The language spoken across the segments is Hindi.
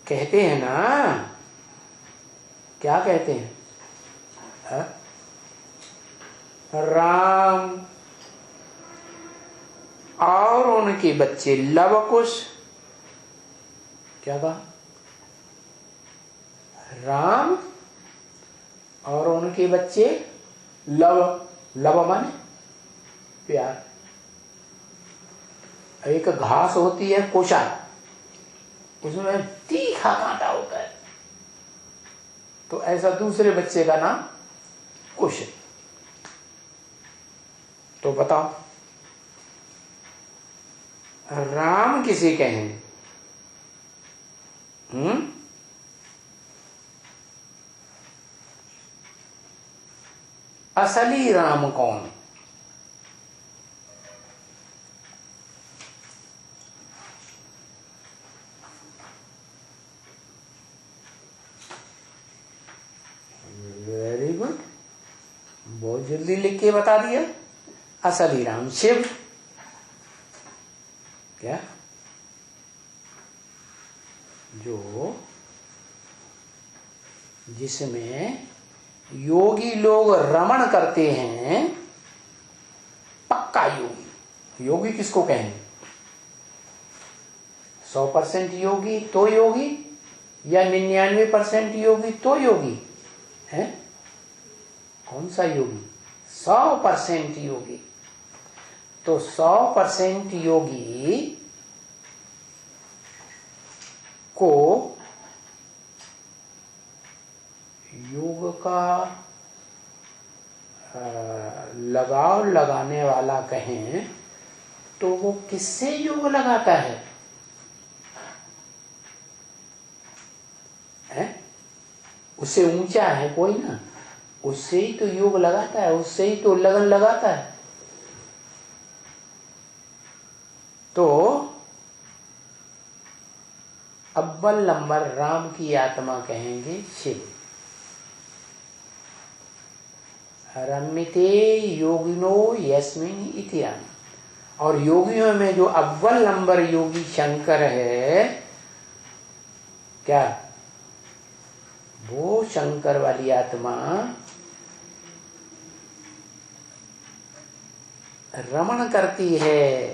कहते हैं ना, क्या कहते हैं? राम और उनके बच्चे लव कुश। क्या कहा? राम और उनके बच्चे लव। लव माने प्यार। एक घास होती है कोशा, उसमें तीखा कांटा होता है, तो ऐसा दूसरे बच्चे का नाम कुश। तो बताओ राम किसे कहें? असली राम कौन? वेरी गुड, बहुत जल्दी लिख के बता दिया। असली राम शिव। क्या? जो जिसमें योगी लोग रमण करते हैं, पक्का योगी। योगी किसको कहेंगे? 100% योगी तो योगी, या 99% योगी तो योगी है? कौन सा योगी? 100% योगी। तो 100% योगी को योग का लगाव लगाने वाला कहें तो वो किससे योग लगाता है? उससे ऊंचा है कोई ना, उससे ही तो योग लगाता है, उससे ही तो लगन लगाता है। तो अव्वल नंबर राम की आत्मा कहेंगे शिव। रमिते योगिनो यस्मिन इतियान। और योगियों में जो अव्वल नंबर योगी शंकर है, क्या वो शंकर वाली आत्मा रमण करती है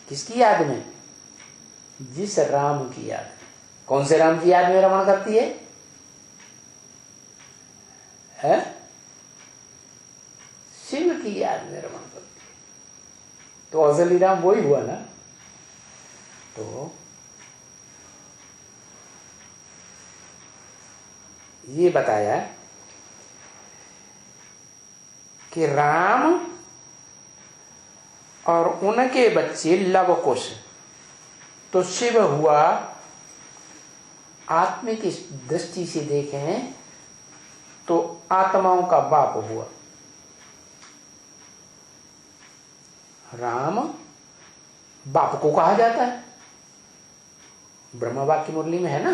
किसकी याद में? जिस राम की याद। कौन से राम की याद में रमण करती है? शिव की याद में रमण करती है। तो असली राम वही हुआ ना। तो ये बताया कि राम और उनके बच्चे लव कुश। तो शिव हुआ, आत्मिक दृष्टि से देखें तो आत्माओं का बाप हुआ। राम बाप को कहा जाता है, ब्रह्मवाक्य की मुरली में है ना।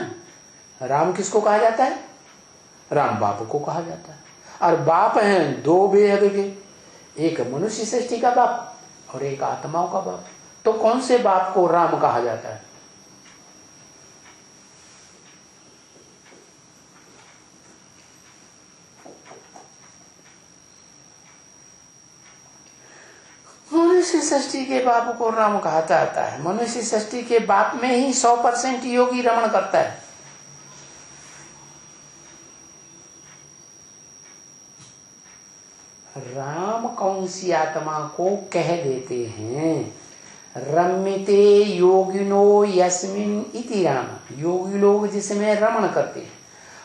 राम किसको कहा जाता है? राम बाप को कहा जाता है। और बाप हैं दो बेहद के, एक मनुष्य सृष्टि का बाप और एक आत्माओं का बाप। तो कौन से बाप को राम कहा जाता है? मनुष्य सृष्टि के बाप को राम कहा जाता है। मनुष्य सृष्टि के बाप में ही 100% योगी रमण करता है। राम कौन सी आत्मा को कह देते हैं? रमिते योगिनो यस्मिन इति राम। योगी लोग जिसमें रमण करते हैं,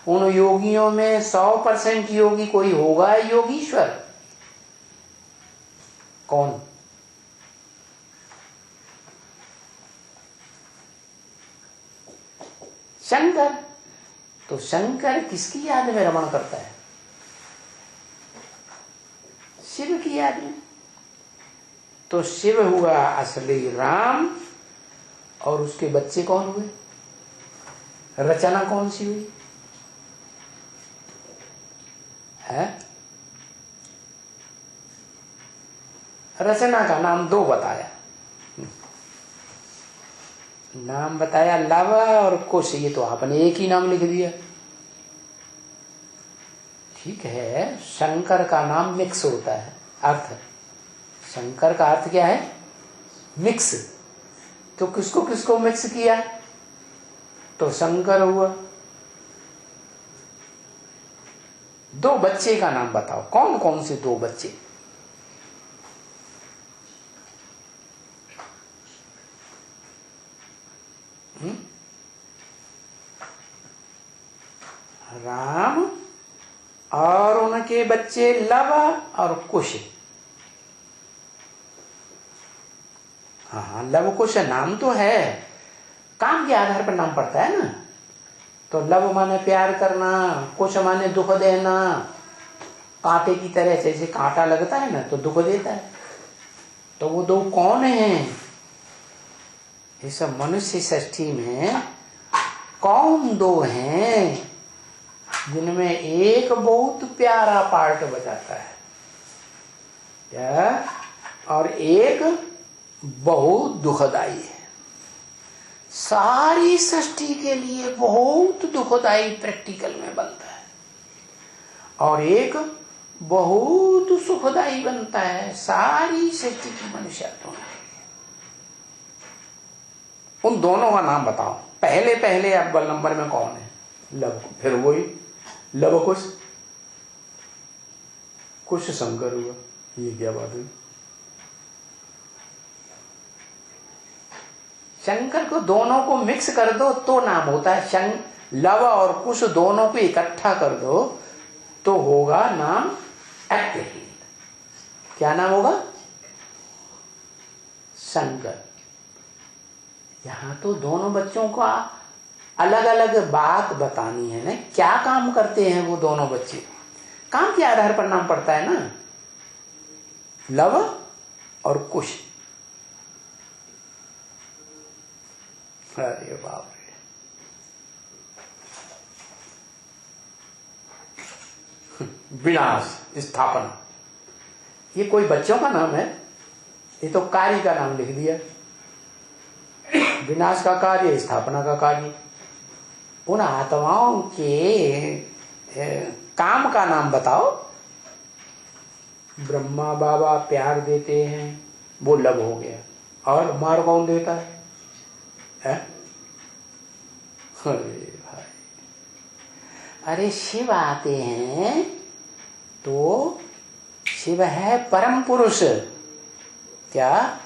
उन योगियों में 100% योगी कोई होगा, योगीश्वर। कौन? शंकर। तो शंकर किसकी याद में रमण करता है? शिव की याद में। तो शिव हुआ असली राम, और उसके बच्चे कौन हुए? रचना कौन सी हुई है? रचना का नाम दो बताया। नाम बताया लव और कुश, ये तो आपने एक ही नाम लिख दिया। ठीक है, शंकर का नाम मिक्स होता है, अर्थ शंकर का अर्थ क्या है? मिक्स। तो किसको किसको मिक्स किया? तो शंकर हुआ। दो बच्चे का नाम बताओ, कौन कौन से दो बच्चे? राम और उनके बच्चे लव और कुश। हाँ, लव कुश नाम तो है, काम के आधार पर नाम पड़ता है ना। तो लव माने प्यार करना, कुश माने दुख देना। कांटे की तरह जैसे कांटा लगता है ना तो दुख देता है। तो वो दो कौन हैं? इस मनुष्य सृष्टि में कौन दो हैं जिनमें एक बहुत प्यारा पार्ट बजाता है या और एक बहुत दुखदाई है? सारी सृष्टि के लिए बहुत दुखदाई प्रैक्टिकल में बनता है और एक बहुत सुखदाई बनता है सारी सृष्टि की मनुष्यत्व में। उन दोनों का नाम बताओ। पहले पहले अव्वल नंबर में कौन है? लव, फिर वही लव कुश। कुश शंकर हुआ। ये क्या बात हुई? शंकर को दोनों को मिक्स कर दो तो नाम होता है लव और कुश दोनों को इकट्ठा कर दो तो होगा नाम एक्टहीन। क्या नाम होगा? शंकर। यहां तो दोनों बच्चों का अलग अलग बात बतानी है ना, क्या काम करते हैं वो दोनों बच्चे, काम के आधार पर नाम पड़ता है ना, लव और कुश। अरे बाप रे। विनाश स्थापना, ये कोई बच्चों का नाम है? ये तो कार्य का नाम लिख दिया। विनाश का कार्य, स्थापना का कार्य। उन आत्माओं के काम का नाम बताओ। ब्रह्मा बाबा प्यार देते हैं, वो लव हो गया। और मार कौन देता है? अरे भाई, अरे शिव आते हैं तो शिव है परम पुरुष। क्या?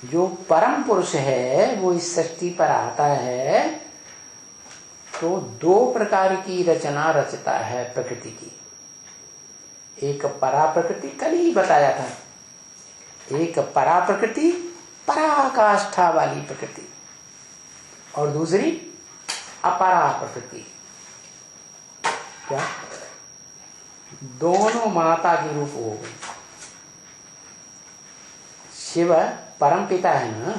जो परम पुरुष है वो इस सृष्टि पर आता है तो दो प्रकार की रचना रचता है प्रकृति की। एक परा प्रकृति, कल ही बताया था, एक परा प्रकृति, पराकाष्ठा वाली प्रकृति, और दूसरी अपरा प्रकृति। क्या? दोनों माता के रूप हो गई। शिव परम पिता है ना,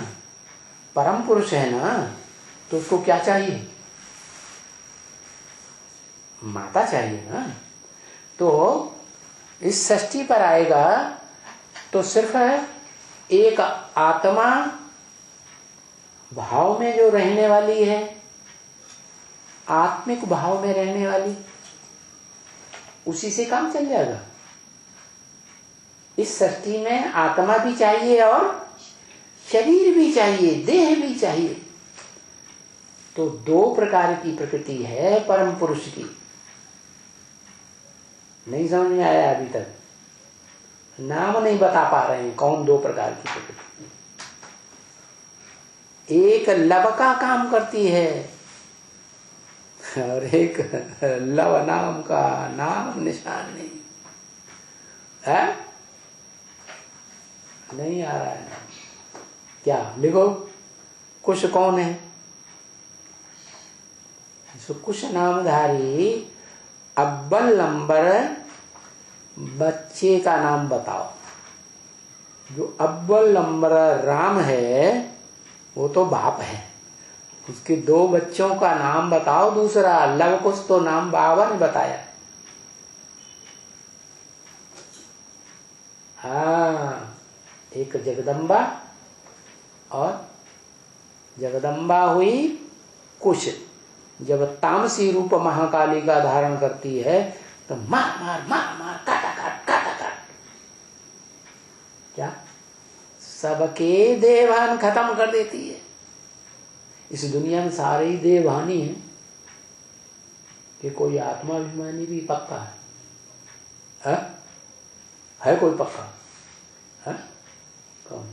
परम पुरुष है ना, तो उसको क्या चाहिए? माता चाहिए ना। तो इस सृष्टि पर आएगा तो सिर्फ एक आत्मा भाव में जो रहने वाली है, आत्मिक भाव में रहने वाली, उसी से काम चल जाएगा। इस सृष्टि में आत्मा भी चाहिए और शरीर भी चाहिए, देह भी चाहिए। तो दो प्रकार की प्रकृति है परम पुरुष की। नहीं समझ में आया अभी तक? नाम नहीं बता पा रहे हैं कौन दो प्रकार की प्रकृति। एक लव का काम करती है और एक लव नाम का नाम निशान नहीं है। नहीं आ रहा है? क्या लिखो? कुश कौन है? कुश नामधारी अव्वल नंबर बच्चे का नाम बताओ। जो अव्वल नंबर राम है वो तो बाप है, उसके दो बच्चों का नाम बताओ। दूसरा लव कुश तो नाम बाबा ने बताया। हाँ, एक जगदम्बा और जगदम्बा हुई कुश, जब तामसी रूप महाकाली का धारण करती है तो मार मार मार मार काटा काट काटा काट, क्या सबके देवान खत्म कर देती है। इस दुनिया में सारे ही देवहानी है कि कोई आत्माभिमानी भी पक्का है कोई पक्का है? कौन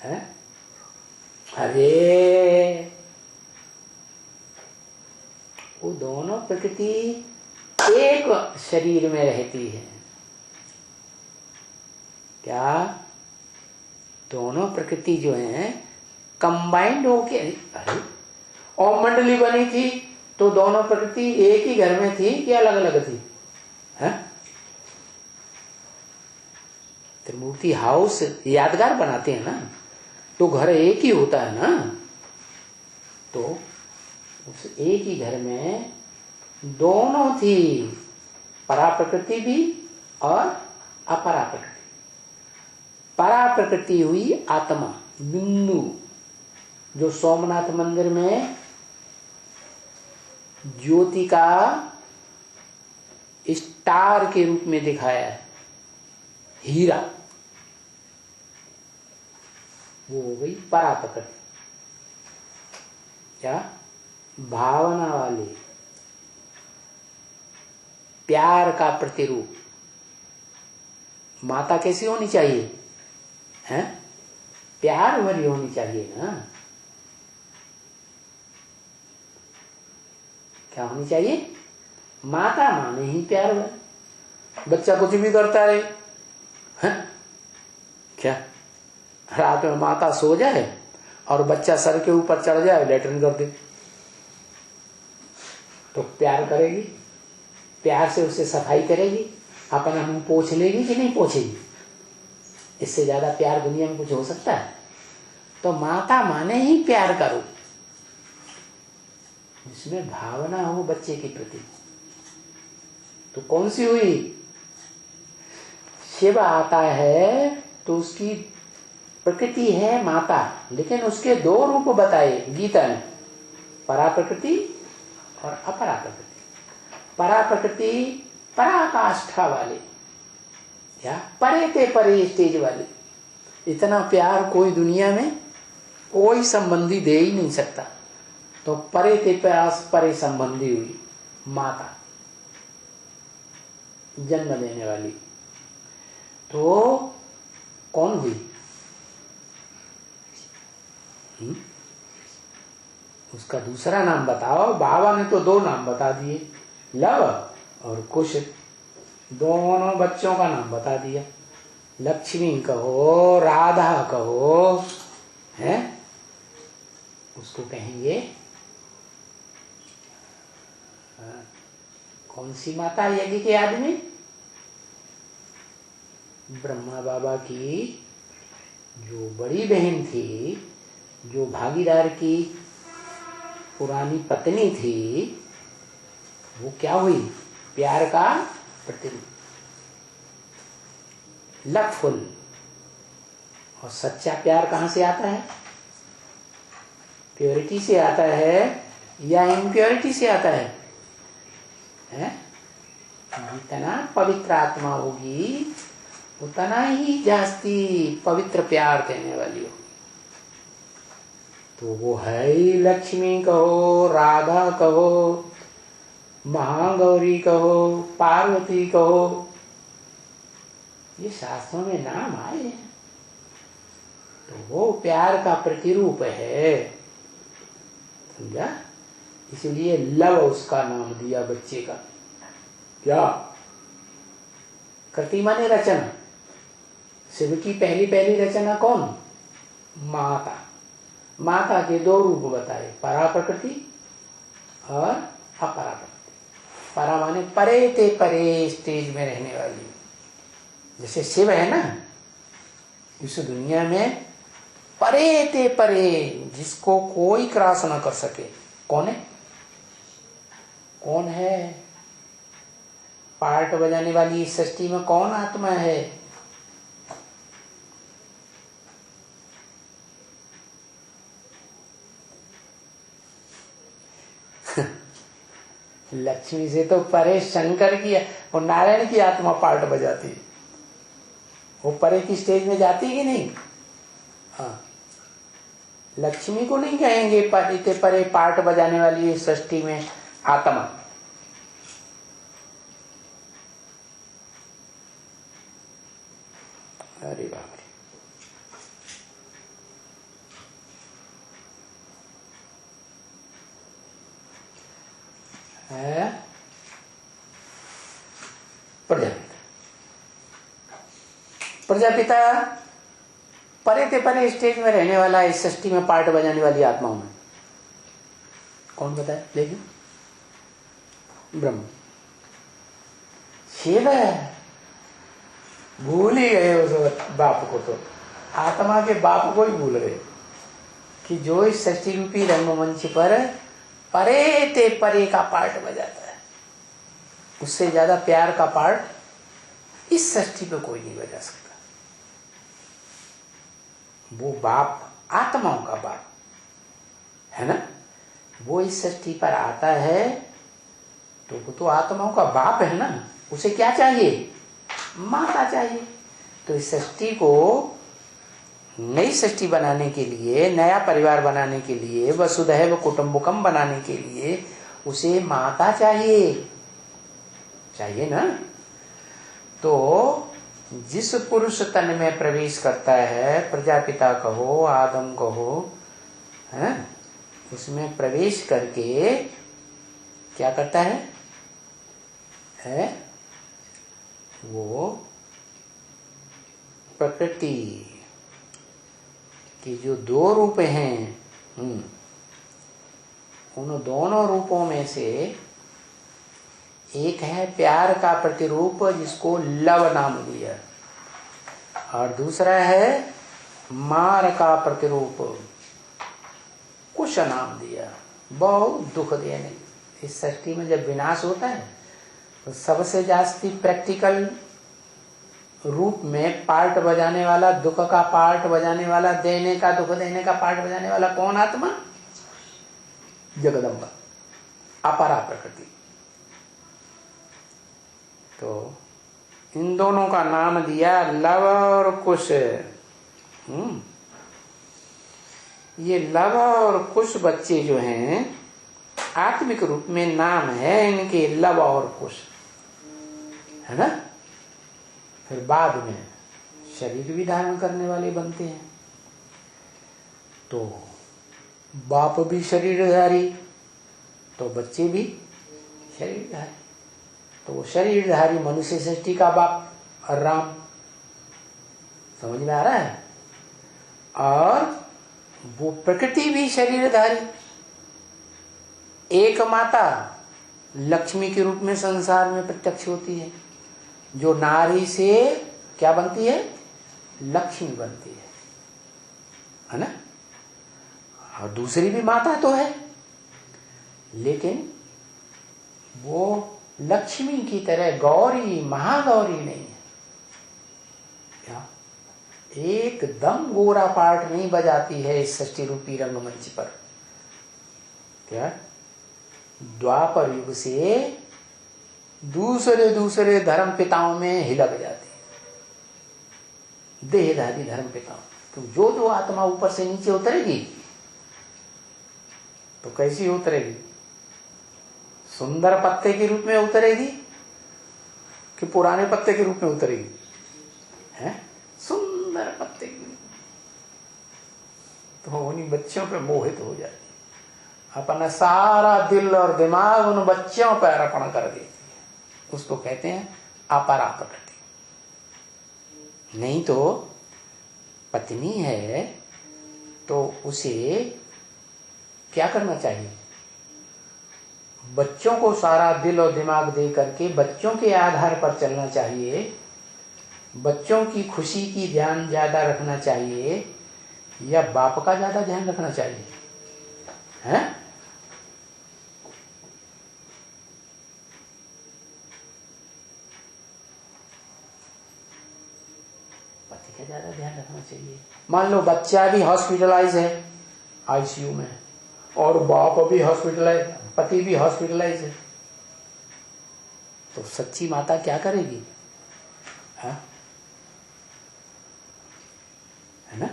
है? अरे वो दोनों प्रकृति एक शरीर में रहती है। क्या दोनों प्रकृति जो है कंबाइंड होके, अरे ओम मंडली बनी थी तो दोनों प्रकृति एक ही घर में थी कि अलग अलग थी? है त्रिमूर्ति हाउस यादगार बनाते हैं ना, तो घर एक ही होता है ना, तो उस एक ही घर में दोनों थी, परा प्रकृति भी और अपरा प्रकृति। परा प्रकृति हुई आत्मा बिंदु, जो सोमनाथ मंदिर में ज्योति का स्टार के रूप में दिखाया है, हीरा, वो हो गई परा प्रकृति। क्या भावना वाली, प्यार का प्रतिरूप। माता कैसी होनी चाहिए? हैं? प्यार भरी होनी चाहिए ना। क्या होनी चाहिए? माता माने ही प्यार भर। बच्चा कुछ भी करता है, क्या रात में माता सो जाए और बच्चा सर के ऊपर चढ़ जाए लेटरिन कर दे, तो प्यार करेगी, प्यार से उससे सफाई करेगी, अपना मुंह पोंछ लेगी कि नहीं पोंछेगी? इससे ज्यादा प्यार दुनिया में कुछ हो सकता है? तो माता माने ही प्यार करो, जिसमें भावना हो बच्चे के प्रति। तो कौन सी हुई? शिव आता है तो उसकी प्रकृति है माता, लेकिन उसके दो रूप बताए गीता ने, परा प्रकृति और अपरा प्रकृति। परा प्रकृति पराकाष्ठा वाले, या परे ते परे स्टेज वाले। इतना प्यार कोई दुनिया में कोई संबंधी दे ही नहीं सकता। तो परे ते परे संबंधी हुई माता, जन्म देने वाली। तो कौन हुई? उसका दूसरा नाम बताओ। बाबा ने तो दो नाम बता दिए, लव और कुश, दोनों बच्चों का नाम बता दिया। लक्ष्मी कहो, राधा कहो, है उसको कहेंगे कौन सी माता यज्ञ के आदमी? ब्रह्मा बाबा की जो बड़ी बहन थी, जो भागीदार की पुरानी पत्नी थी, वो क्या हुई? प्यार का प्रतिरूप, लवफुल। और सच्चा प्यार कहां से आता है? प्योरिटी से आता है या इम्प्योरिटी से आता है? जितना पवित्र आत्मा होगी उतना ही जास्ती पवित्र प्यार देने वाली होगी। तो वो है ही लक्ष्मी कहो, राधा कहो, महागौरी कहो, पार्वती कहो, ये शास्त्रों में नाम आए हैं। तो वो प्यार का प्रतिरूप है, समझा? इसलिए लव उसका नाम दिया बच्चे का। क्या? कृति माने रचना। शिव की पहली पहली रचना कौन? माता। माता के दो रूप बताए, परा प्रकृति और अपरा प्रकृति। परा माने परे ते परे स्टेज में रहने वाली, जैसे शिव है ना, इस दुनिया में परे ते परे, जिसको कोई क्रॉस ना कर सके। कौन है? कौन है? पार्ट बजाने वाली इस सृष्टि में कौन आत्मा है? लक्ष्मी से तो परे शंकर की और नारायण की आत्मा पार्ट बजाती है, वो परे की स्टेज में जाती कि नहीं? हाँ, लक्ष्मी को नहीं कहेंगे इतने परे पार्ट बजाने वाली है सृष्टि में आत्मा। अरे बाप रे, है प्रजापिता। प्रजापिता परे ते परे स्टेज में रहने वाला, इस सृष्टि में पार्ट बजाने वाली आत्माओं में कौन बताए? लेकिन ब्रह्म। शिव भूल ही गए उस बाप को, तो आत्मा के बाप को ही भूल गए कि जो इस सृष्टि रूपी रंगमंच पर परे ते परे का पार्ट बजाता है, उससे ज्यादा प्यार का पार्ट इस सृष्टि पे कोई नहीं बजा सकता। वो बाप आत्माओं का बाप है ना, वो इस सृष्टि पर आता है तो वो तो आत्माओं का बाप है ना। उसे क्या चाहिए? माता चाहिए। तो इस सृष्टि को नई सृष्टि बनाने के लिए, नया परिवार बनाने के लिए, वसुधैव कुटुंबकम बनाने के लिए उसे माता चाहिए ना। तो जिस पुरुष तन में प्रवेश करता है, प्रजापिता कहो, आदम कहो, है, उसमें प्रवेश करके क्या करता है? वो प्रकृति कि जो दो रूप हैं, उन दोनों रूपों में से एक है प्यार का प्रतिरूप जिसको लव नाम दिया, और दूसरा है मार का प्रतिरूप कुश नाम दिया। बहुत दुख देने इस सृष्टि में जब विनाश होता है तो सबसे जास्ती प्रैक्टिकल रूप में पार्ट बजाने वाला, दुख का पार्ट बजाने वाला, देने का, दुख देने का पार्ट बजाने वाला कौन? आत्मा, जगदम्बा, अपरा प्रकृति। तो इन दोनों का नाम दिया लव और कुश। ये लव और कुश बच्चे जो हैं, आत्मिक रूप में नाम है इनके लव और कुश, है ना। फिर बाद में शरीर भी धारण करने वाले बनते हैं। तो बाप भी शरीरधारी, तो बच्चे भी शरीरधारी। तो वो शरीरधारी मनुष्य सृष्टि का बाप और राम, समझ में आ रहा है। और वो प्रकृति भी शरीरधारी, एक माता लक्ष्मी के रूप में संसार में प्रत्यक्ष होती है, जो नारी से क्या बनती है? लक्ष्मी बनती है ना। और दूसरी भी माता तो है, लेकिन वो लक्ष्मी की तरह गौरी, महागौरी नहीं है। क्या एकदम गोरा पार्ट नहीं बजाती है इस सृष्टि रूपी रंगमंच पर। क्या द्वापर युग से दूसरे धर्म पिताओं में हिलक जाती है, देहधारी धर्म पिताओं। तो जो आत्मा ऊपर से नीचे उतरेगी तो कैसी उतरेगी? सुंदर पत्ते के रूप में उतरेगी कि पुराने पत्ते के रूप में उतरेगी? है सुंदर पत्ते की। तो उन्हीं बच्चों पे मोहित हो जाती, अपना सारा दिल और दिमाग उन बच्चों पर अर्पण कर देती है। उसको कहते हैं अपरा प्रकृति। नहीं तो पत्नी है तो उसे क्या करना चाहिए? बच्चों को सारा दिल और दिमाग दे करके बच्चों के आधार पर चलना चाहिए, बच्चों की खुशी की ध्यान ज्यादा रखना चाहिए, या बाप का ज्यादा ध्यान रखना चाहिए? हैं? पति का ज्यादा ध्यान रखना चाहिए। मान लो बच्चा भी हॉस्पिटलाइज है, आईसीयू में, और बाप भी हॉस्पिटलाइज, पति भी हॉस्पिटलाइज है, तो सच्ची माता क्या करेगी? है ना?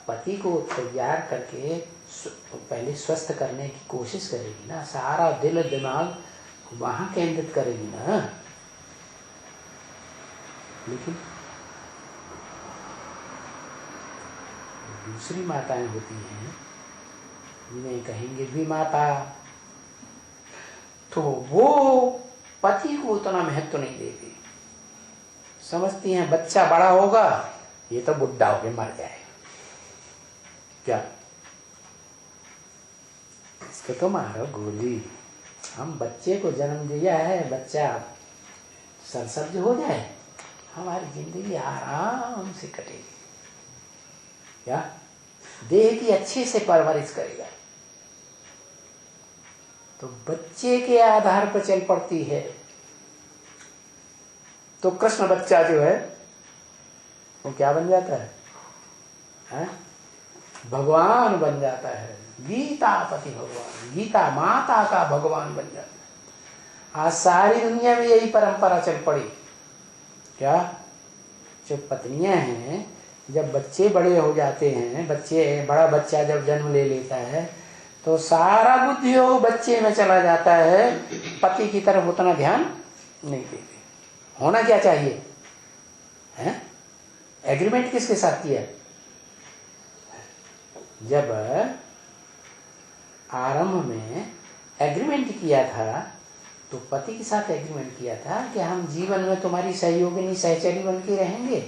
पति को तैयार करके पहले स्वस्थ करने की कोशिश करेगी ना, सारा दिल दिमाग वहां केंद्रित करेगी ना। लेकिन दूसरी माताएं होती हैं जिन्हें कहेंगे भी माता, तो वो पति को उतना महत्व नहीं देती, समझती हैं बच्चा बड़ा होगा ये तो बुढ़ा होके मर जाएगा, क्या इसको तो मारो गोली, हम बच्चे को जन्म दिया है, बच्चा सरसब्ज हो जाए, हमारी जिंदगी आराम से कटेगी, क्या देह की अच्छे से परवरिश करेगा। तो बच्चे के आधार पर चल पड़ती है। तो कृष्ण बच्चा जो है वो क्या बन जाता है? भगवान बन जाता है, गीतापति भगवान, गीता माता का भगवान बन जाता है। आज सारी दुनिया में यही परंपरा चल पड़ी, क्या जो पत्नियां हैं जब बच्चे बड़े हो जाते हैं, बड़ा बच्चा जब जन्म ले लेता है तो सारा बुद्धि हो बच्चे में चला जाता है, पति की तरफ उतना ध्यान नहीं देते। होना क्या चाहिए? है एग्रीमेंट किसके साथ किया? जब आरंभ में एग्रीमेंट किया था तो पति के साथ एग्रीमेंट किया था कि हम जीवन में तुम्हारी सहयोगिनी सहचरी बन के रहेंगे,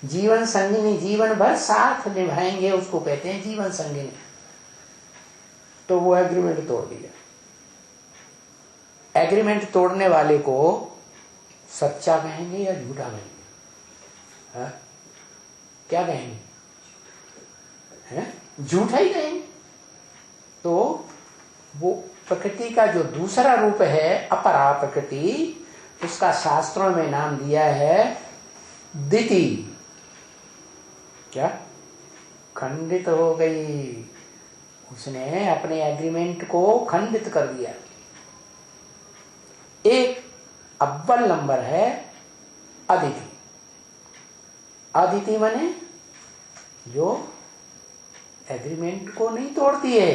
जीवन संगिनी, जीवन भर साथ निभाएंगे, उसको कहते हैं जीवन संगिनी। तो वो एग्रीमेंट तोड़ दिया। एग्रीमेंट तोड़ने वाले को सच्चा कहेंगे या झूठा कहेंगे? हा? क्या कहेंगे? झूठा ही कहेंगे। तो वो प्रकृति का जो दूसरा रूप है अपरा प्रकृति, उसका शास्त्रों में नाम दिया है दिति। क्या खंडित हो गई, उसने अपने एग्रीमेंट को खंडित कर दिया। एक अव्वल नंबर है अदिति। अदिति माने जो एग्रीमेंट को नहीं तोड़ती है,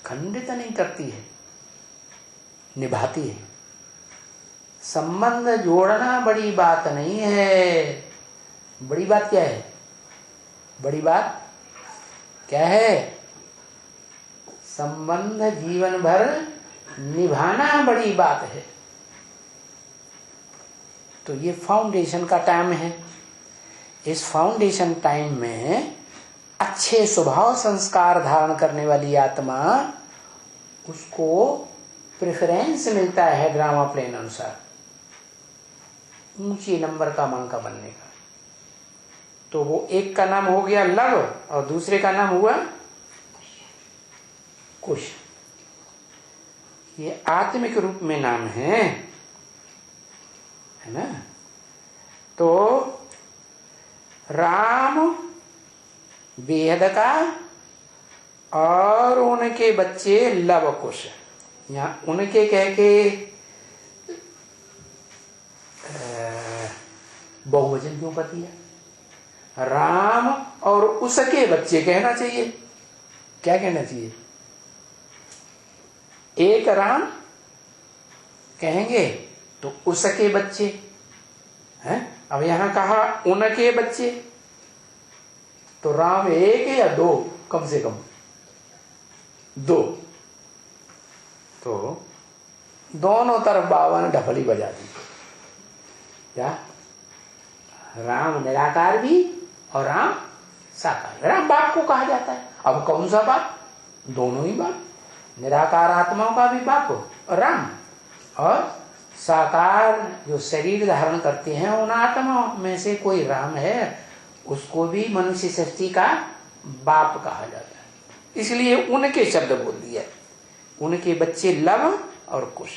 खंडित नहीं करती है, निभाती है। संबंध जोड़ना बड़ी बात नहीं है। बड़ी बात क्या है? बड़ी बात क्या है? संबंध जीवन भर निभाना बड़ी बात है। तो ये फाउंडेशन का टाइम है। इस फाउंडेशन टाइम में अच्छे स्वभाव संस्कार धारण करने वाली आत्मा, उसको प्रेफरेंस मिलता है ड्रामा प्लेन अनुसार ऊंचे नंबर का मंका बनने का। तो वो एक का नाम हो गया लव और दूसरे का नाम हुआ कुश। ये आत्मिक रूप में नाम है ना। तो राम बेहद का और उनके बच्चे लव कुश। यहां उनके कह के बहुवचन क्यों कर दिया? राम और उसके बच्चे कहना चाहिए। क्या कहना चाहिए? एक राम कहेंगे तो उसके बच्चे हैं। अब यहां कहा उनके बच्चे, तो राम एक या दो? कम से कम दो। तो दोनों तरफ बाबा ने ढफली बजा दी। क्या? राम निराकार भी और राम साकार। राम बाप को कहा जाता है। अब कौन सा बाप? दोनों ही बाप। निराकार आत्माओं का भी बाप राम, और साकार जो शरीर धारण करते हैं उन आत्माओं में से कोई राम है, उसको भी मनुष्य सृष्टि का बाप कहा जाता है। इसलिए उनके शब्द बोल दिया। उनके बच्चे लव और कुश।